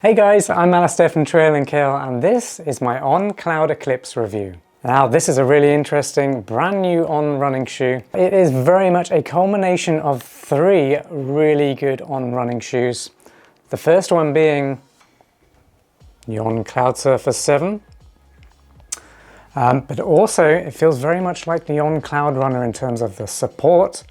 Hey guys, I'm Alastair from Trail Kale and this is my On Cloud Eclipse review. Now this is a really interesting brand new On running shoe. It is very much a culmination of three really good On running shoes. The first one being the On Cloud Surfer 7. But also it feels very much like the On Cloud Runner in terms of the support,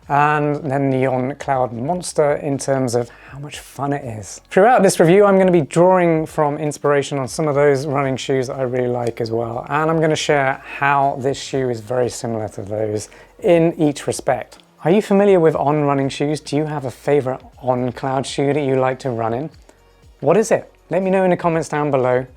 and then the On Cloud Monster in terms of how much fun it is. Throughout this review, I'm going to be drawing from inspiration on some of those running shoes that I really like as well. And I'm going to share how this shoe is very similar to those in each respect. Are you familiar with On running shoes? Do you have a favorite On Cloud shoe that you like to run in? What is it? Let me know in the comments down below.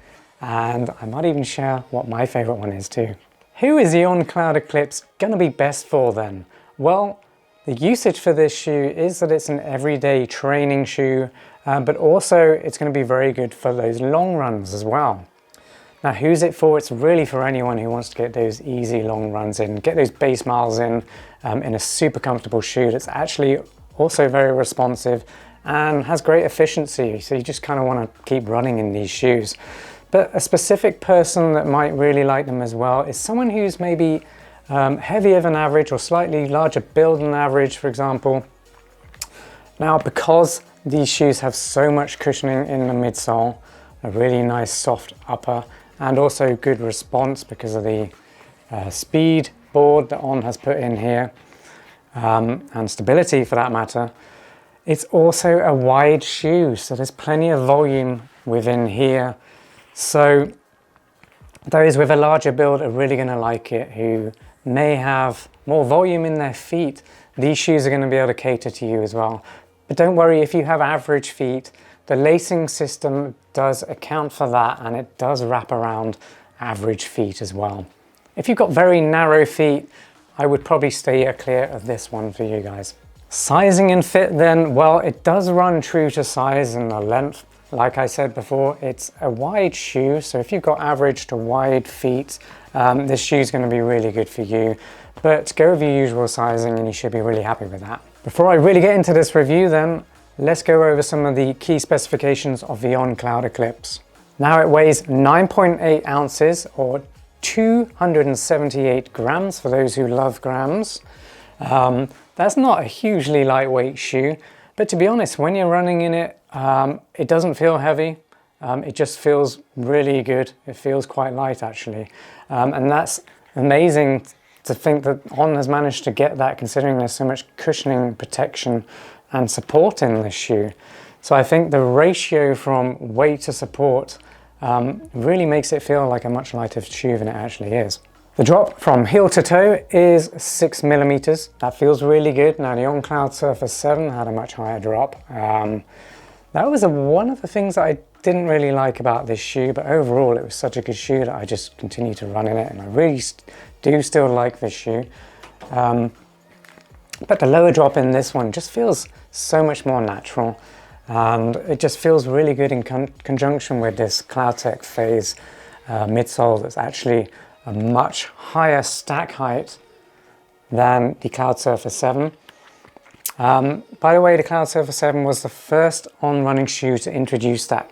And I might even share what my favorite one is too. Who is the On Cloud Eclipse going to be best for then? Well, the usage for this shoe is that it's an everyday training shoe, but also it's going to be very good for those long runs as well. Now, who's it for? It's really for anyone who wants to get those easy long runs in, get those base miles in a super comfortable shoe that's actually also very responsive and has great efficiency. So you just kind of want to keep running in these shoes. But a specific person that might really like them as well is someone who's maybe heavier than average or slightly larger build than average, for example. Now, because these shoes have so much cushioning in the midsole, a really nice soft upper, and also good response because of the Speedboard that On has put in here, and stability for that matter, it's also a wide shoe, so there's plenty of volume within here. So those with a larger build are really going to like it, who may have more volume in their feet. These shoes are going to be able to cater to you as well. But don't worry, if you have average feet, the lacing system does account for that, and it does wrap around average feet as well. If you've got very narrow feet, I would probably stay clear of this one for you guys. Sizing and fit then, well, it does run true to size and the length. Like I said before, it's a wide shoe, so if you've got average to wide feet, this shoe is going to be really good for you. But go with your usual sizing and you should be really happy with that. Before I really get into this review then, let's go over some of the key specifications of the On Cloud Eclipse. Now it weighs 9.8 ounces or 278 grams for those who love grams. That's not a hugely lightweight shoe, but to be honest, when you're running in it, it doesn't feel heavy. It just feels really good. It feels quite light actually. And that's amazing to think that On has managed to get that, considering there's so much cushioning, protection and support in this shoe. So I think the ratio from weight to support really makes it feel like a much lighter shoe than it actually is. The drop from heel to toe is 6 millimeters. That feels really good. Now the On Cloud Surfer 7 had a much higher drop. That was one of the things that I didn't really like about this shoe, but overall it was such a good shoe that I just continue to run in it, and I really do still like this shoe. But the lower drop in this one just feels so much more natural, and it just feels really good in conjunction with this CloudTec Phase midsole that's actually a much higher stack height than the Cloud Surfer 7. By the way, the Cloud Surfer 7 was the first On running shoe to introduce that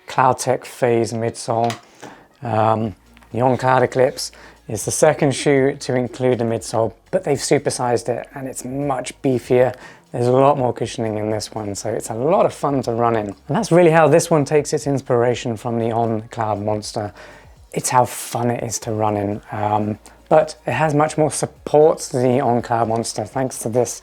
CloudTec Phase midsole. The On Cloud Eclipse is the second shoe to include the midsole, but they've supersized it and it's much beefier. There's a lot more cushioning in this one, so it's a lot of fun to run in. And that's really how this one takes its inspiration from the On Cloud Monster. It's how fun it is to run in, but it has much more support to the On Cloud Monster thanks to this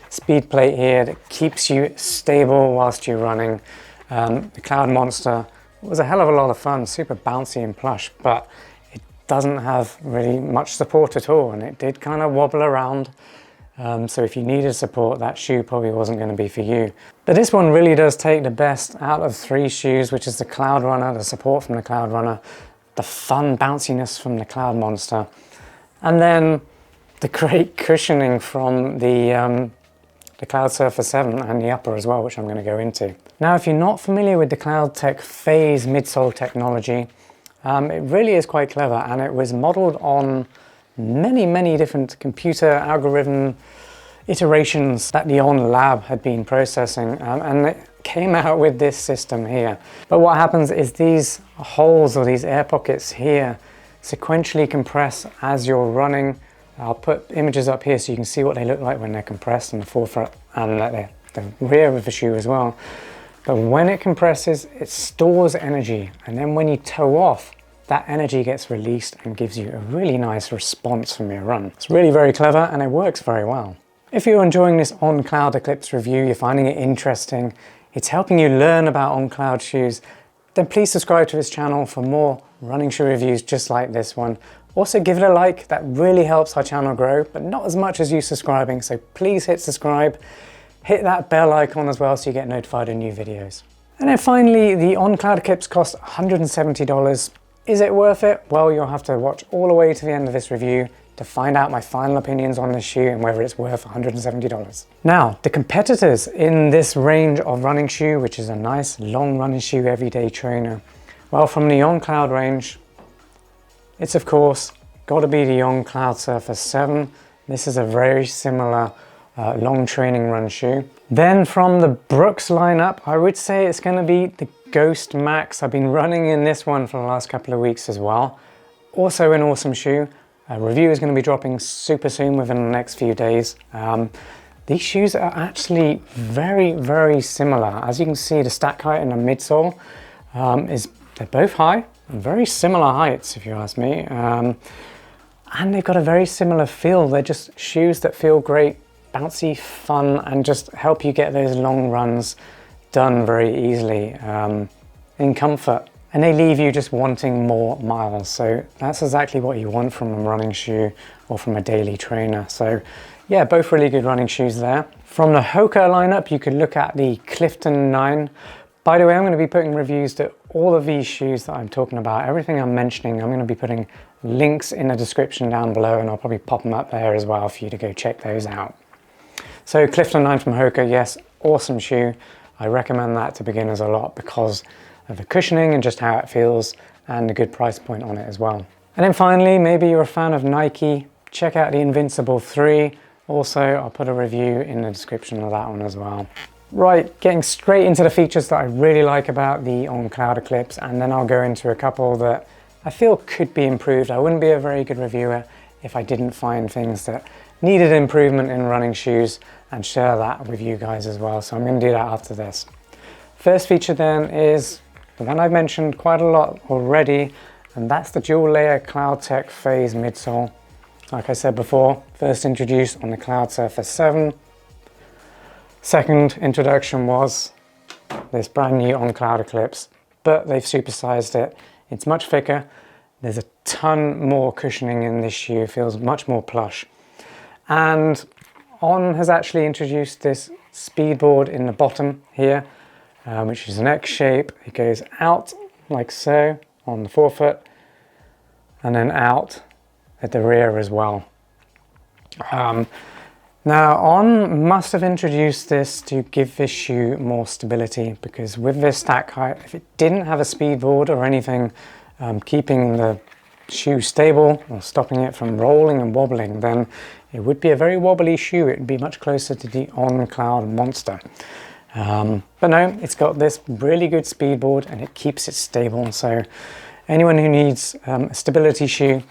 speed plate here that keeps you stable whilst you're running. The Cloud Monster was a hell of a lot of fun, super bouncy and plush, but it doesn't have really much support at all, and it did kind of wobble around. So if you needed support, that shoe probably wasn't going to be for you. But this one really does take the best out of three shoes, which is the Cloud Runner, the support from the Cloud Runner, the fun bounciness from the Cloud Monster, and then the great cushioning from the Cloud Surfer 7 and the upper as well, which I'm going to go into. Now, if you're not familiar with the CloudTec Phase midsole technology, it really is quite clever, and it was modeled on many different computer algorithm iterations that the On lab had been processing, and came out with this system here. But what happens is these holes or these air pockets here sequentially compress as you're running. I'll put images up here so you can see what they look like when they're compressed on the forefront and the rear of the shoe as well. But when it compresses, it stores energy, and then when you toe off, that energy gets released and gives you a really nice response from your run. It's really very clever and it works very well. If you're enjoying this On Cloud Eclipse review, you're finding it interesting, it's helping you learn about On Cloud shoes, then please subscribe to this channel for more running shoe reviews just like this one. Also give it a like, that really helps our channel grow, but not as much as you subscribing, so please hit subscribe. Hit that bell icon as well so you get notified of new videos. And then finally, the On Cloud Eclipse costs $170. Is it worth it? Well, you'll have to watch all the way to the end of this review to find out my final opinions on this shoe and whether it's worth $170. Now, the competitors in this range of running shoe, which is a nice long running shoe, everyday trainer, well, from the On Cloud range, it's of course got to be the On Cloud Surfer 7. This is a very similar long training run shoe. Then from the Brooks lineup, I would say it's going to be the Ghost Max. I've been running in this one for the last couple of weeks as well. Also an awesome shoe. A review is going to be dropping super soon within the next few days. These shoes are actually very similar. As you can see, the stack height and the midsole they're both high and very similar heights if you ask me. And they've got a very similar feel. They're just shoes that feel great, bouncy, fun, and just help you get those long runs done very easily in comfort. And they leave you just wanting more miles. So that's exactly what you want from a running shoe or from a daily trainer. So yeah, both really good running shoes there. From the Hoka lineup, you could look at the Clifton 9. By the way, I'm going to be putting reviews to all of these shoes that I'm talking about. Everything I'm mentioning, I'm going to be putting links in the description down below, and I'll probably pop them up there as well for you to go check those out. So Clifton 9 from Hoka, yes, awesome shoe. I recommend that to beginners a lot because of the cushioning and just how it feels and the good price point on it as well. And then finally, maybe you're a fan of Nike, check out the Invincible 3. Also, I'll put a review in the description of that one as well. Right, getting straight into the features that I really like about the On Cloud Eclipse, and then I'll go into a couple that I feel could be improved. I wouldn't be a very good reviewer if I didn't find things that needed improvement in running shoes and share that with you guys as well. So I'm going to do that after this. First feature then is the one I've mentioned quite a lot already, and that's the dual layer CloudTec Phase midsole. Like I said before, first introduced on the Cloud Surfer 7. Second introduction was this brand new On Cloud Eclipse, but they've supersized it. It's much thicker. There's a ton more cushioning in this shoe, feels much more plush. And On has actually introduced this Speedboard in the bottom here, which is an X shape. It goes out like so on the forefoot and then out at the rear as well. Now On must have introduced this to give this shoe more stability, because with this stack height, if it didn't have a Speedboard or anything keeping the shoe stable or stopping it from rolling and wobbling, then it would be a very wobbly shoe. It would be much closer to the On Cloud Monster. But no, it's got this really good Speedboard and it keeps it stable. So anyone who needs a stability shoe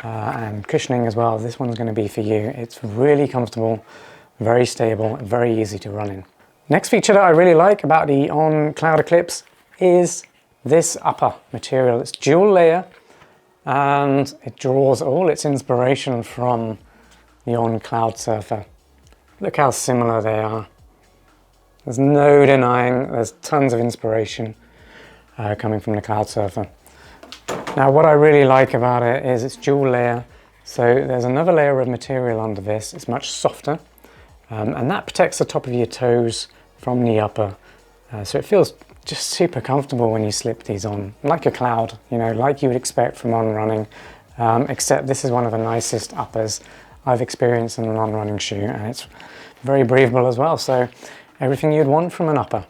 and cushioning as well, this one's going to be for you. It's really comfortable, very stable, very easy to run in. Next feature that I really like about the On Cloud Eclipse is this upper material. It's dual layer and it draws all its inspiration from the On Cloud Surfer. Look how similar they are. There's no denying there's tons of inspiration coming from the Cloud Surfer. Now what I really like about it is it's dual layer, so there's another layer of material under this. It's much softer and that protects the top of your toes from the upper, so it feels just super comfortable when you slip these on, like a Cloud, you know, like you would expect from On running, except this is one of the nicest uppers I've experienced in an On running shoe, and it's very breathable as well, so everything you'd want from an upper.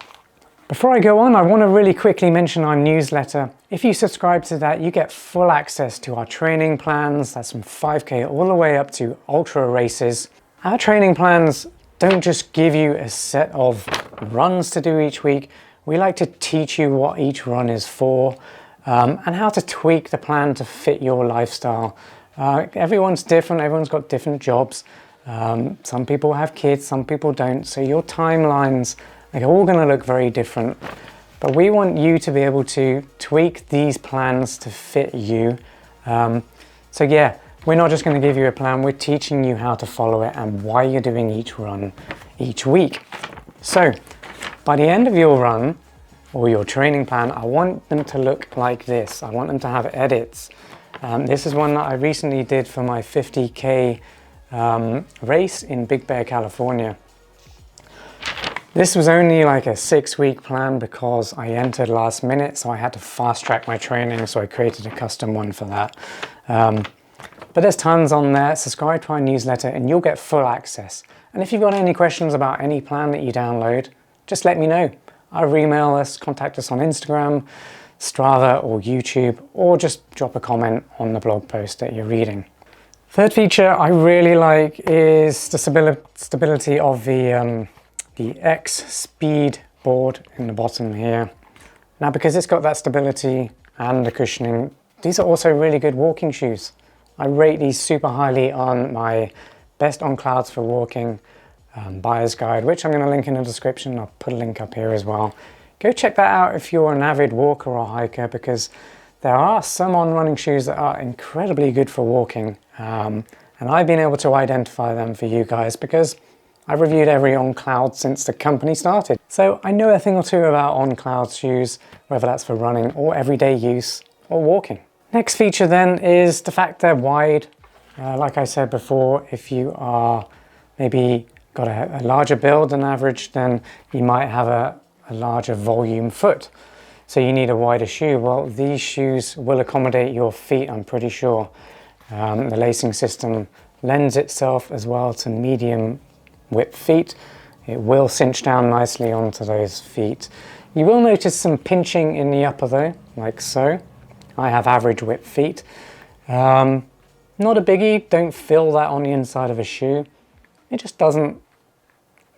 Before I go on, I want to really quickly mention our newsletter. If you subscribe to that, you get full access to our training plans. That's from 5K all the way up to ultra races. Our training plans don't just give you a set of runs to do each week. We like to teach you what each run is for, and how to tweak the plan to fit your lifestyle. Everyone's different, everyone's got different jobs. Some people have kids, some people don't, so your timelines are all going to look very different. But we want you to be able to tweak these plans to fit you. So yeah, we're not just going to give you a plan, we're teaching you how to follow it and why you're doing each run each week. So by the end of your run or your training plan, I want them to look like this. I want them to have edits. This is one that I recently did for my 50K race in Big Bear, California. This was only like a 6-week plan because I entered last minute, so I had to fast track my training, so I created a custom one for that. But there's tons on there. Subscribe to our newsletter and you'll get full access. And if you've got any questions about any plan that you download, just let me know. Either email us, contact us on Instagram, Strava or YouTube, or just drop a comment on the blog post that you're reading. Third feature I really like is the stability of the X Speedboard in the bottom here. Now, because it's got that stability and the cushioning, these are also really good walking shoes. I rate these super highly on my best on clouds for walking buyer's guide, which I'm going to link in the description. I'll put a link up here as well. Go check that out if you're an avid walker or hiker, because there are some On running shoes that are incredibly good for walking. And I've been able to identify them for you guys because I've reviewed every On Cloud since the company started. So I know a thing or two about On Cloud shoes, whether that's for running or everyday use or walking. Next feature then is the fact they're wide. Like I said before, if you are maybe got a larger build than average, then you might have a larger volume foot. So you need a wider shoe. Well, these shoes will accommodate your feet, I'm pretty sure. The lacing system lends itself as well to medium width feet. It will cinch down nicely onto those feet. You will notice some pinching in the upper though, like so. I have average width feet. Not a biggie, don't feel that on the inside of a shoe. It just doesn't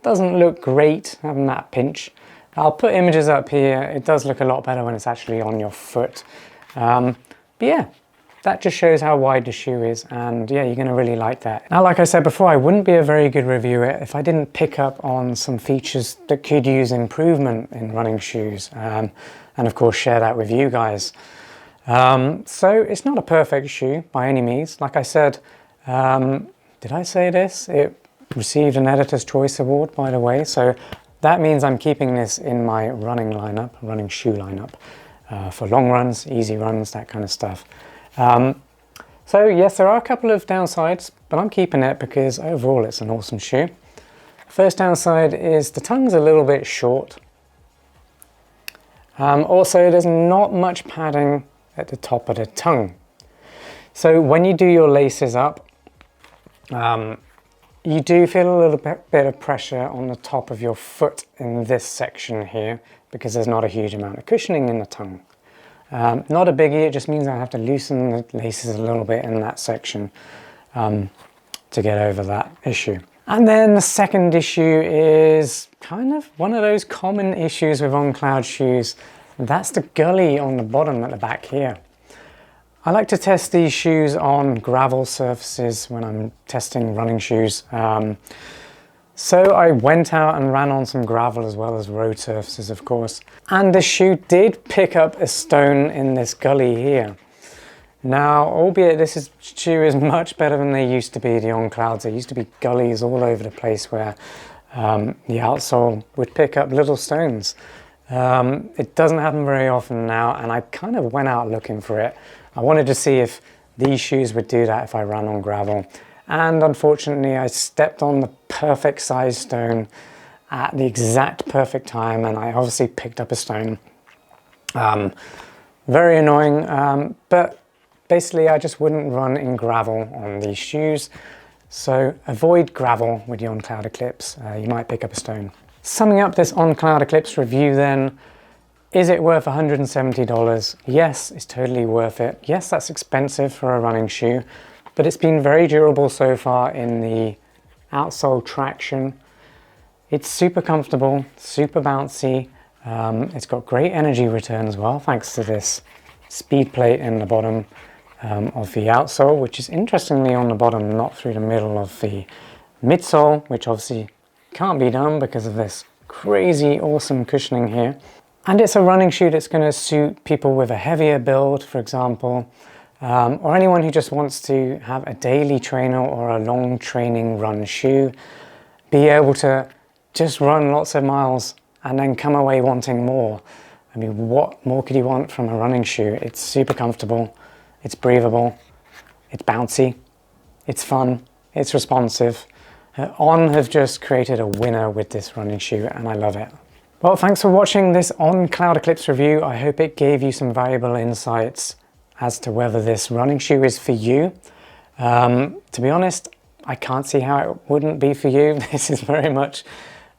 look great having that pinch. I'll put images up here. It does look a lot better when it's actually on your foot. But yeah, that just shows how wide the shoe is, and yeah, you're gonna really like that. Now, like I said before, I wouldn't be a very good reviewer if I didn't pick up on some features that could use improvement in running shoes, and of course share that with you guys. So it's not a perfect shoe by any means. Like I said, did I say this? It received an Editor's Choice Award, by the way, so that means I'm keeping this in my running shoe lineup, for long runs, easy runs, that kind of stuff. So yes, there are a couple of downsides, but I'm keeping it because overall it's an awesome shoe. First downside is the tongue's a little bit short. Also, there's not much padding at the top of the tongue. So when you do your laces up, you do feel a little bit of pressure on the top of your foot in this section here, because there's not a huge amount of cushioning in the tongue. Not a biggie, it just means I have to loosen the laces a little bit in that section to get over that issue. And then the second issue is kind of one of those common issues with On Cloud shoes. That's the gully on the bottom at the back here. I like to test these shoes on gravel surfaces when I'm testing running shoes. So I went out and ran on some gravel as well as road surfaces, of course. And the shoe did pick up a stone in this gully here. Now, albeit this shoe is much better than they used to be, the On Clouds. There used to be gullies all over the place where the outsole would pick up little stones. It doesn't happen very often now, and I kind of went out looking for it. I wanted to see if these shoes would do that if I ran on gravel. And unfortunately, I stepped on the perfect size stone at the exact perfect time, and I obviously picked up a stone. Very annoying, but basically I just wouldn't run in gravel on these shoes. So avoid gravel with the On Cloud Eclipse. You might pick up a stone. Summing up this On Cloud Eclipse review then, is it worth $170? Yes, it's totally worth it. Yes, that's expensive for a running shoe, but it's been very durable so far in the outsole traction. It's super comfortable, super bouncy. It's got great energy return as well, thanks to this speed plate in the bottom of the outsole, which is interestingly on the bottom, not through the middle of the midsole, which obviously can't be done because of this crazy awesome cushioning here. And it's a running shoe that's going to suit people with a heavier build, for example, or anyone who just wants to have a daily trainer or a long training run shoe, be able to just run lots of miles and then come away wanting more. I mean, what more could you want from a running shoe? It's super comfortable, it's breathable, it's bouncy, it's fun, it's responsive. On have just created a winner with this running shoe, and I love it. Well, thanks for watching this On Cloud Eclipse review. I hope it gave you some valuable insights as to whether this running shoe is for you. To be honest, I can't see how it wouldn't be for you. This is very much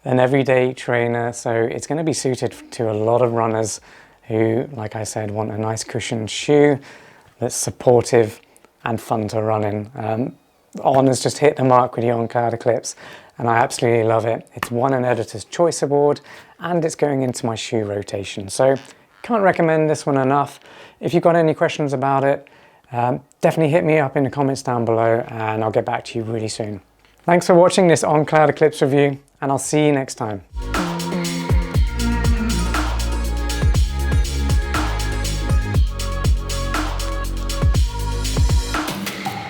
an everyday trainer, so it's going to be suited to a lot of runners who, like I said, want a nice cushioned shoe that's supportive and fun to run in. On has just hit the mark with the On Cloud Eclipse, and I absolutely love it. It's won an Editor's Choice Award, and it's going into my shoe rotation, so can't recommend this one enough. If you've got any questions about it, definitely hit me up in the comments down below, and I'll get back to you really soon. Thanks for watching this On Cloud Eclipse review, and I'll see you next time.